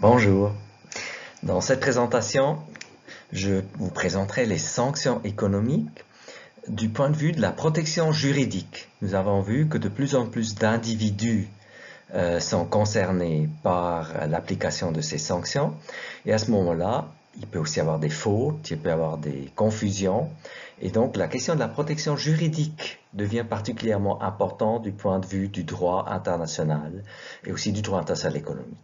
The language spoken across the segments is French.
Bonjour. Dans cette présentation, je vous présenterai les sanctions économiques du point de vue de la protection juridique. Nous avons vu que de plus en plus d'individus sont concernés par l'application de ces sanctions. Et à ce moment-là, il peut aussi y avoir des fautes, il peut y avoir des confusions. Et donc, la question de la protection juridique devient particulièrement importante du point de vue du droit international et aussi du droit international économique.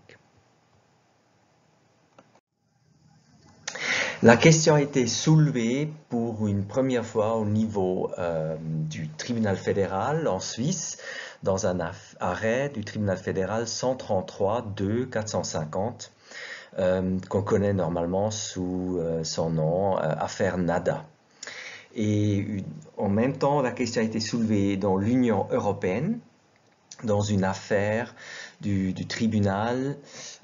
La question a été soulevée pour une première fois au niveau du tribunal fédéral en Suisse, dans un arrêt du tribunal fédéral 133-2-450, qu'on connaît normalement sous son nom, affaire Nada. Et en même temps, la question a été soulevée dans l'Union européenne, dans une affaire du tribunal,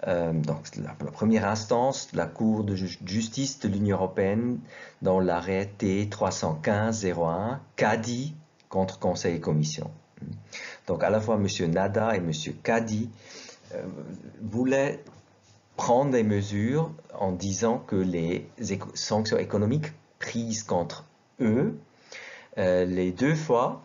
donc la première instance, la Cour de justice de l'Union européenne, dans l'arrêt T315-01, CADI contre Conseil et Commission. Donc à la fois M. Nada et M. CADI voulaient prendre des mesures en disant que les sanctions économiques prises contre eux, les deux fois,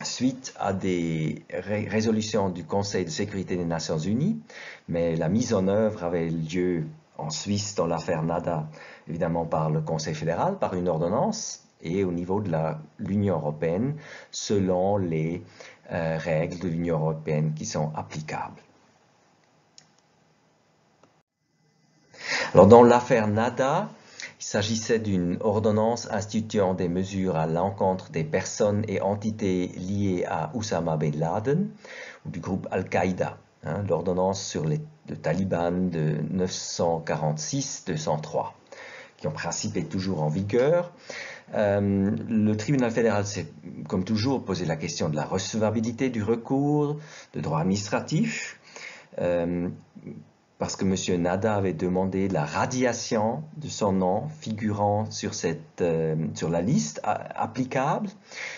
suite à des résolutions du Conseil de sécurité des Nations Unies, mais la mise en œuvre avait lieu en Suisse dans l'affaire Nada, évidemment par le Conseil fédéral, par une ordonnance, et au niveau de l'Union européenne, selon les règles de l'Union européenne qui sont applicables. Alors dans l'affaire Nada, il s'agissait d'une ordonnance instituant des mesures à l'encontre des personnes et entités liées à Oussama Ben Laden ou du groupe Al-Qaïda. L'ordonnance sur le Taliban de 946-203, qui en principe est toujours en vigueur. Le tribunal fédéral s'est, comme toujours, posé la question de la recevabilité du recours, de droit administratif, parce que M. Nada avait demandé la radiation de son nom figurant sur la liste applicable,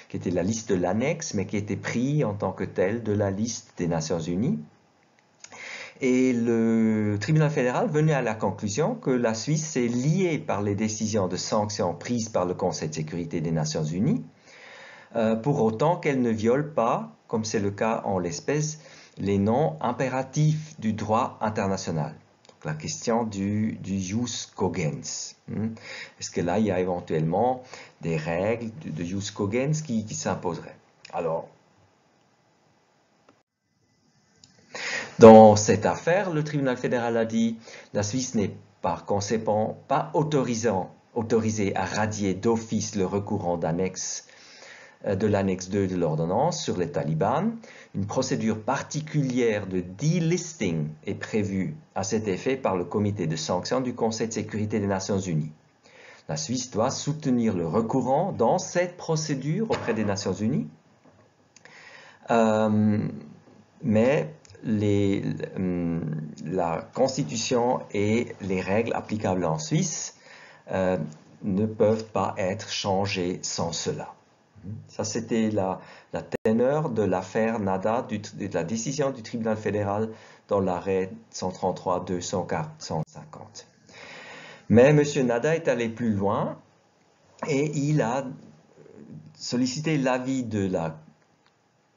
qui était la liste de l'annexe, mais qui était pris en tant que tel de la liste des Nations Unies. Et le tribunal fédéral venait à la conclusion que la Suisse est liée par les décisions de sanctions prises par le Conseil de sécurité des Nations Unies, pour autant qu'elle ne viole pas, comme c'est le cas en l'espèce, les noms impératifs du droit international. Donc, la question du jus cogens. Est-ce que là, il y a éventuellement des règles de jus cogens qui s'imposeraient? Alors, dans cette affaire, le tribunal fédéral a dit la Suisse n'est par conséquent pas autorisée à radier d'office le recourant d'annexe de l'annexe 2 de l'ordonnance sur les talibans. Une procédure particulière de delisting est prévue à cet effet par le comité de sanctions du Conseil de sécurité des Nations Unies. La Suisse doit soutenir le recourant dans cette procédure auprès des Nations Unies, mais la Constitution et les règles applicables en Suisse ne peuvent pas être changées sans cela. Ça, c'était la teneur de l'affaire Nada, de la décision du tribunal fédéral dans l'arrêt 133-250. Mais M. Nada est allé plus loin et il a sollicité l'avis de la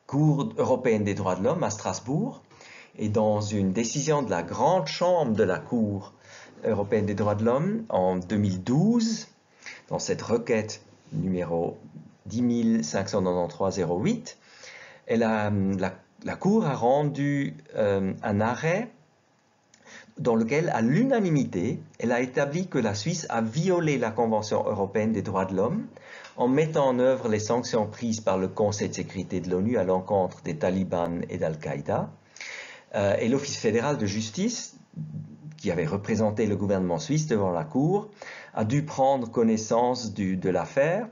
Cour européenne des droits de l'homme à Strasbourg, et dans une décision de la grande chambre de la Cour européenne des droits de l'homme en 2012, dans cette requête numéro 10 593-08, la Cour a rendu un arrêt dans lequel, à l'unanimité, elle a établi que la Suisse a violé la Convention européenne des droits de l'homme en mettant en œuvre les sanctions prises par le Conseil de sécurité de l'ONU à l'encontre des talibans et d'Al-Qaïda. Et l'Office fédéral de justice, qui avait représenté le gouvernement suisse devant la Cour, a dû prendre connaissance de l'affaire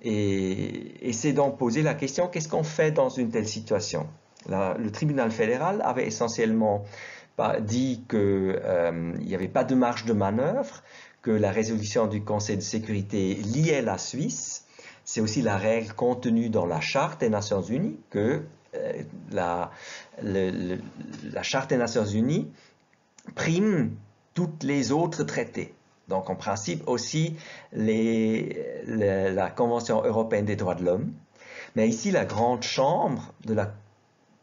et s'est donc posé la question, qu'est-ce qu'on fait dans une telle situation? Le tribunal fédéral avait essentiellement dit qu'il n'y avait pas de marge de manœuvre, que la résolution du Conseil de sécurité liait la Suisse. C'est aussi la règle contenue dans la Charte des Nations Unies, que la Charte des Nations Unies prime toutes les autres traités. Donc en principe aussi la Convention européenne des droits de l'homme. Mais ici, la grande chambre de la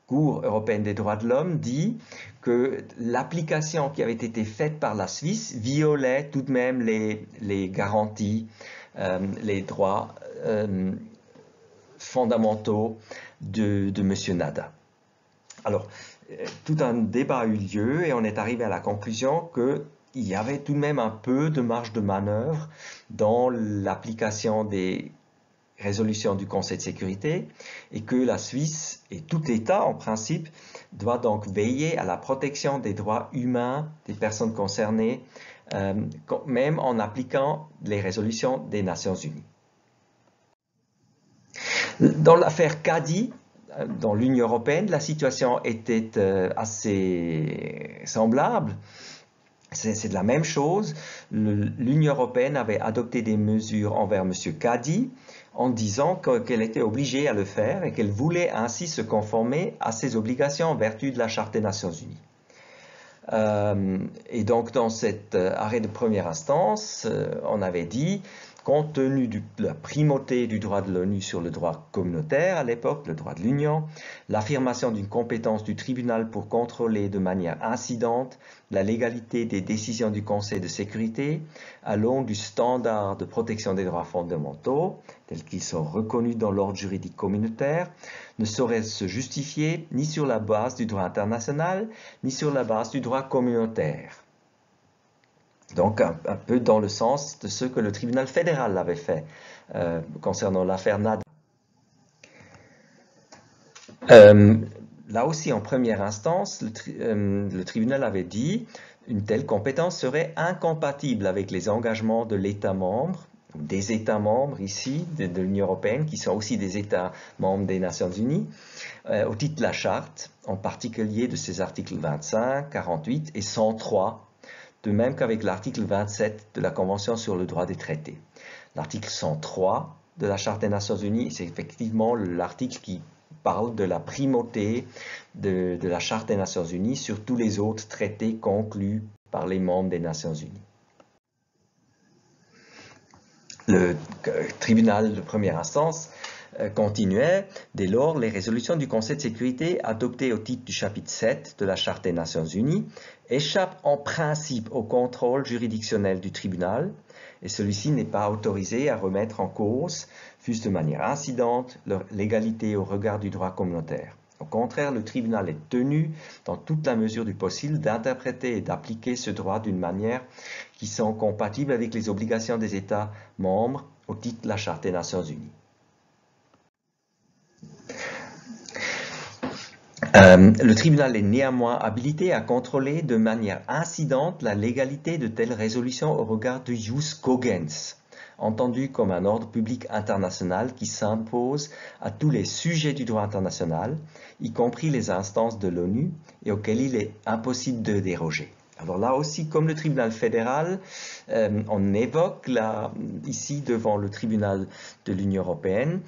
Cour européenne des droits de l'homme dit que l'application qui avait été faite par la Suisse violait tout de même les garanties, les droits fondamentaux de M. Nada. Alors, tout un débat a eu lieu et on est arrivé à la conclusion qu'il y avait tout de même un peu de marge de manœuvre dans l'application des résolutions du Conseil de sécurité et que la Suisse et tout État en principe doit donc veiller à la protection des droits humains des personnes concernées, même en appliquant les résolutions des Nations Unies. Dans l'affaire Cady, dans l'Union européenne, la situation était assez semblable. C'est de la même chose. L'Union européenne avait adopté des mesures envers M. Cady en disant qu'elle était obligée à le faire et qu'elle voulait ainsi se conformer à ses obligations en vertu de la Charte des Nations Unies. Et donc dans cet arrêt de première instance, on avait dit, compte tenu de la primauté du droit de l'ONU sur le droit communautaire à l'époque, le droit de l'Union, l'affirmation d'une compétence du tribunal pour contrôler de manière incidente la légalité des décisions du Conseil de sécurité à l'aune du standard de protection des droits fondamentaux, tels qu'ils sont reconnus dans l'ordre juridique communautaire, ne saurait se justifier ni sur la base du droit international, ni sur la base du droit communautaire. Donc un peu dans le sens de ce que le tribunal fédéral avait fait concernant l'affaire Nada. Là aussi, en première instance, le tribunal avait dit qu'une telle compétence serait incompatible avec les engagements de l'État membre, des États membres ici, de l'Union européenne, qui sont aussi des États membres des Nations Unies, au titre de la Charte, en particulier de ses articles 25, 48 et 103, de même qu'avec l'article 27 de la Convention sur le droit des traités. L'article 103 de la Charte des Nations Unies, c'est effectivement l'article qui parle de la primauté de la Charte des Nations Unies sur tous les autres traités conclus par les membres des Nations Unies. Le tribunal de première instance continuait, dès lors, les résolutions du Conseil de sécurité adoptées au titre du chapitre 7 de la Charte des Nations Unies échappent en principe au contrôle juridictionnel du tribunal et celui-ci n'est pas autorisé à remettre en cause, fût-ce de manière incidente, leur légalité au regard du droit communautaire. Au contraire, le tribunal est tenu, dans toute la mesure du possible, d'interpréter et d'appliquer ce droit d'une manière qui sont compatibles avec les obligations des États membres au titre de la Charte des Nations Unies. Le tribunal est néanmoins habilité à contrôler de manière incidente la légalité de telles résolutions au regard du jus cogens, entendu comme un ordre public international qui s'impose à tous les sujets du droit international, y compris les instances de l'ONU, et auxquels il est impossible de déroger. Alors là aussi, comme le tribunal fédéral, on évoque ici devant le tribunal de l'Union européenne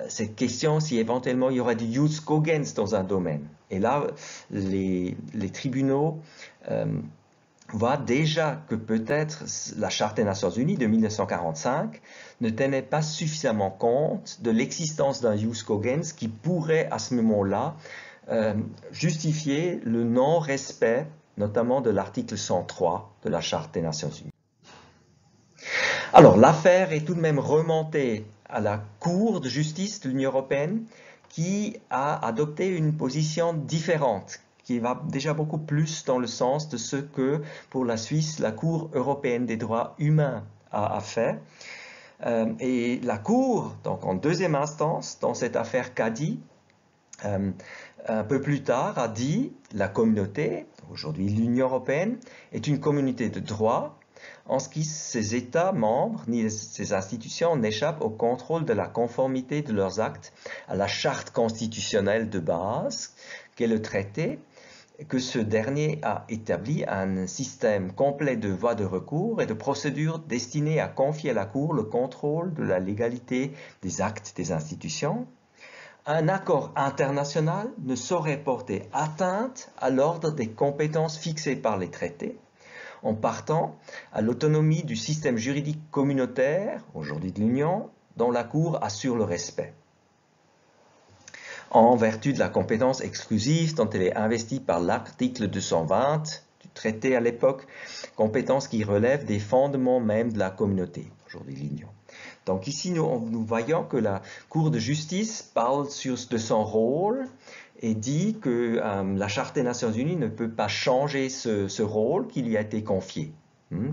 cette question si éventuellement il y aurait du jus cogens dans un domaine. Et là, les tribunaux voient déjà que peut-être la Charte des Nations Unies de 1945 ne tenait pas suffisamment compte de l'existence d'un jus cogens qui pourrait à ce moment-là justifier le non-respect, notamment de l'article 103 de la Charte des Nations Unies. Alors, l'affaire est tout de même remontée à la Cour de justice de l'Union européenne qui a adopté une position différente, qui va déjà beaucoup plus dans le sens de ce que, pour la Suisse, la Cour européenne des droits humains a fait. Et la Cour, donc en deuxième instance, dans cette affaire Cady, un peu plus tard, a dit la communauté, aujourd'hui l'Union européenne, est une communauté de droit en ce qui ses États membres ni ses institutions n'échappent au contrôle de la conformité de leurs actes à la charte constitutionnelle de base qu'est le traité, que ce dernier a établi un système complet de voies de recours et de procédures destinées à confier à la Cour le contrôle de la légalité des actes des institutions, un accord international ne saurait porter atteinte à l'ordre des compétences fixées par les traités, en partant à l'autonomie du système juridique communautaire, aujourd'hui de l'Union, dont la Cour assure le respect, en vertu de la compétence exclusive dont elle est investie par l'article 220 du traité à l'époque, compétence qui relève des fondements même de la communauté, aujourd'hui de l'Union. Donc ici, nous voyons que la Cour de justice parle de son rôle et dit que la Charte des Nations Unies ne peut pas changer ce rôle qui lui a été confié,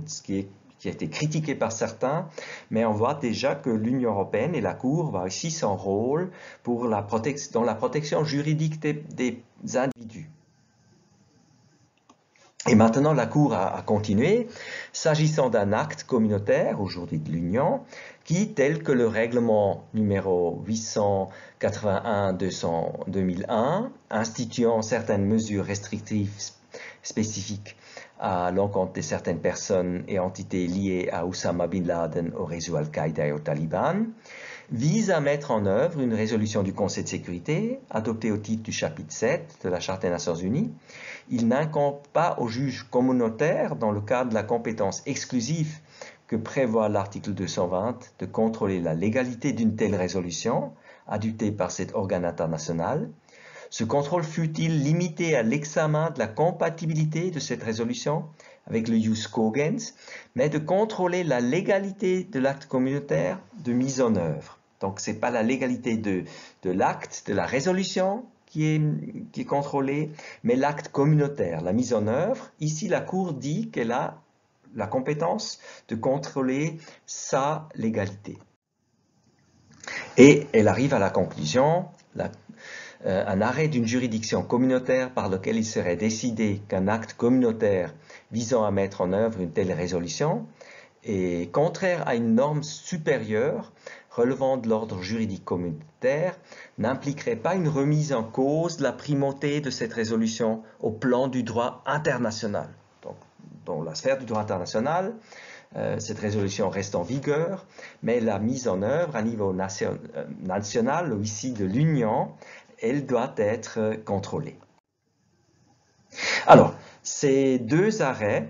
ce qui a été critiqué par certains, mais on voit déjà que l'Union européenne et la Cour voient aussi son rôle dans la protection juridique des individus. Et maintenant, la Cour a continué, s'agissant d'un acte communautaire, aujourd'hui de l'Union, qui, tel que le règlement numéro 881-2001, instituant certaines mesures restrictives spécifiques à l'encontre de certaines personnes et entités liées à Oussama Bin Laden, au réseau Al-Qaïda et aux talibans, vise à mettre en œuvre une résolution du Conseil de sécurité, adoptée au titre du chapitre 7 de la Charte des Nations Unies. Il n'incombe pas aux juges communautaires, dans le cadre de la compétence exclusive que prévoit l'article 220, de contrôler la légalité d'une telle résolution, adoptée par cet organe international. Ce contrôle fut-il limité à l'examen de la compatibilité de cette résolution avec le jus cogens, mais de contrôler la légalité de l'acte communautaire de mise en œuvre. Donc, ce n'est pas la légalité de l'acte, de la résolution qui est contrôlée, mais l'acte communautaire, la mise en œuvre. Ici, la Cour dit qu'elle a la compétence de contrôler sa légalité. Et elle arrive à la conclusion, un arrêt d'une juridiction communautaire par lequel il serait décidé qu'un acte communautaire visant à mettre en œuvre une telle résolution est contraire à une norme supérieure relevant de l'ordre juridique communautaire, n'impliquerait pas une remise en cause de la primauté de cette résolution au plan du droit international. Donc, dans la sphère du droit international, cette résolution reste en vigueur, mais la mise en œuvre à niveau national, ou ici de l'Union, elle doit être contrôlée. Alors, ces deux arrêts,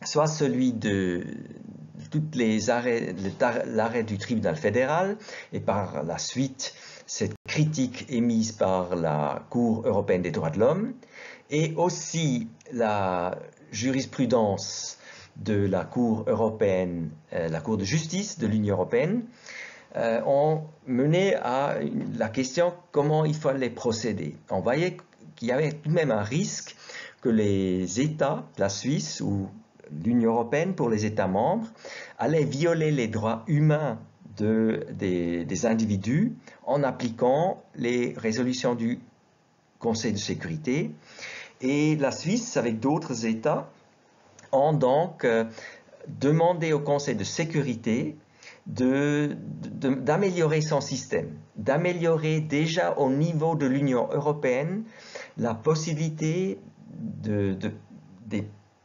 soit celui de l'arrêt du tribunal fédéral et par la suite cette critique émise par la Cour européenne des droits de l'homme, et aussi la jurisprudence de la Cour européenne, la Cour de justice de l'Union européenne, ont mené à la question comment il fallait procéder. On voyait qu'il y avait tout de même un risque que les États, la Suisse ou l'Union européenne pour les États membres, allaient violer les droits humains des individus en appliquant les résolutions du Conseil de sécurité. Et la Suisse, avec d'autres États, ont donc demandé au Conseil de sécurité d'améliorer son système, d'améliorer déjà au niveau de l'Union européenne la possibilité de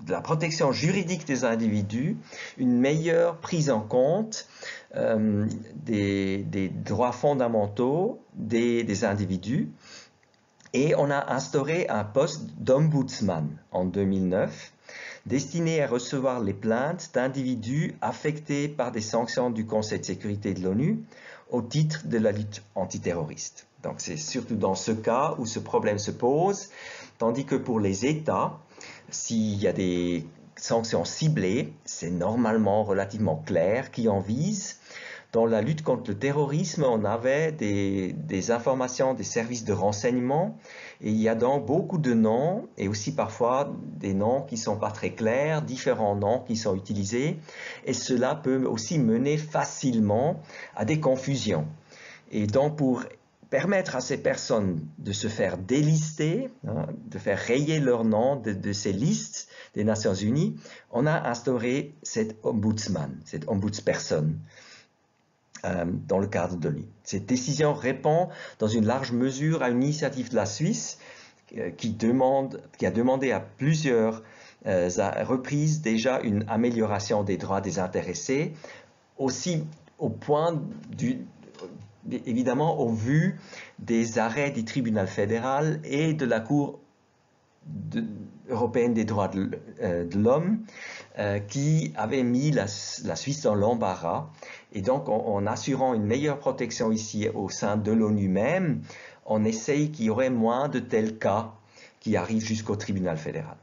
la protection juridique des individus, une meilleure prise en compte des droits fondamentaux des individus. Et on a instauré un poste d'ombudsman en 2009, destiné à recevoir les plaintes d'individus affectés par des sanctions du Conseil de sécurité de l'ONU au titre de la lutte antiterroriste. Donc c'est surtout dans ce cas où ce problème se pose, tandis que pour les États, s'il y a des sanctions ciblées, c'est normalement relativement clair qui en vise. Dans la lutte contre le terrorisme, on avait des informations des services de renseignement et il y a donc beaucoup de noms et aussi parfois des noms qui ne sont pas très clairs, différents noms qui sont utilisés et cela peut aussi mener facilement à des confusions. Et donc pour permettre à ces personnes de se faire délister, de faire rayer leur nom de ces listes des Nations Unies, on a instauré cet ombudsman, cette ombudsperson dans le cadre de l'ONU. Cette décision répond dans une large mesure à une initiative de la Suisse qui a demandé à plusieurs reprises déjà une amélioration des droits des intéressés, aussi au point évidemment au vu des arrêts du tribunal fédéral et de la Cour européenne des droits de l'homme qui avaient mis la Suisse dans l'embarras. Et donc, en assurant une meilleure protection ici au sein de l'ONU même, on essaye qu'il y aurait moins de tels cas qui arrivent jusqu'au tribunal fédéral.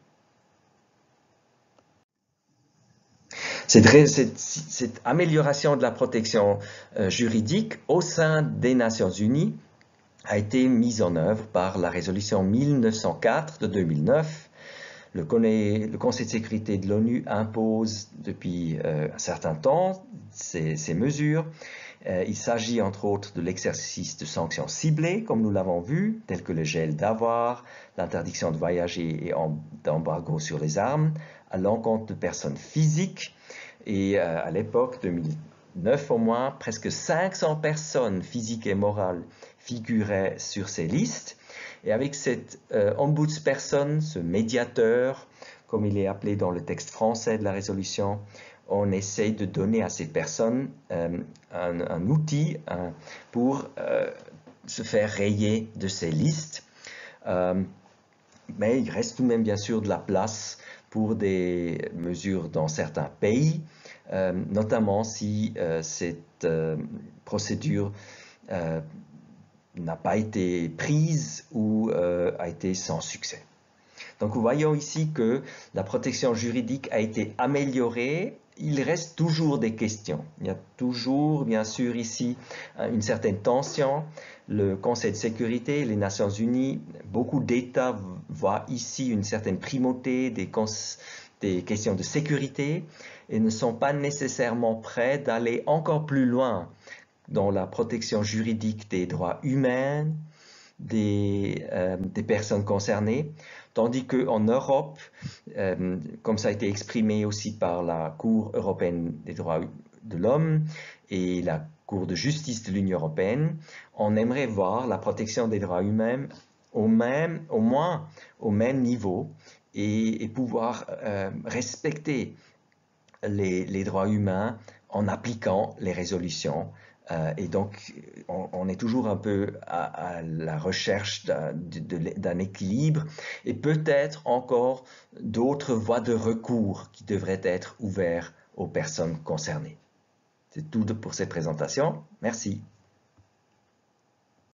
Cette amélioration de la protection juridique au sein des Nations Unies a été mise en œuvre par la résolution 1904 de 2009. Le Conseil de sécurité de l'ONU impose depuis un certain temps ces mesures. Il s'agit entre autres de l'exercice de sanctions ciblées, comme nous l'avons vu, telles que le gel d'avoirs, l'interdiction de voyager et d'embargo sur les armes, à l'encontre de personnes physiques. Et à l'époque, 2009 au moins, presque 500 personnes physiques et morales figuraient sur ces listes. Et avec cette ombudsperson, ce médiateur, comme il est appelé dans le texte français de la résolution, on essaye de donner à ces personnes un outil pour se faire rayer de ces listes. Mais il reste tout de même bien sûr de la place pour des mesures dans certains pays, notamment si cette procédure n'a pas été prise ou a été sans succès. Donc nous voyons ici que la protection juridique a été améliorée. Il reste toujours des questions. Il y a toujours, bien sûr, ici une certaine tension. Le Conseil de sécurité, les Nations Unies, beaucoup d'États voient ici une certaine primauté des questions de sécurité et ne sont pas nécessairement prêts d'aller encore plus loin dans la protection juridique des droits humains, des personnes concernées, tandis qu'en Europe, comme ça a été exprimé aussi par la Cour européenne des droits de l'homme et la Cour de justice de l'Union européenne, on aimerait voir la protection des droits humains au moins au même niveau et pouvoir respecter les droits humains en appliquant les résolutions. Et donc, on est toujours un peu à la recherche d'un équilibre et peut-être encore d'autres voies de recours qui devraient être ouvertes aux personnes concernées. C'est tout pour cette présentation. Merci.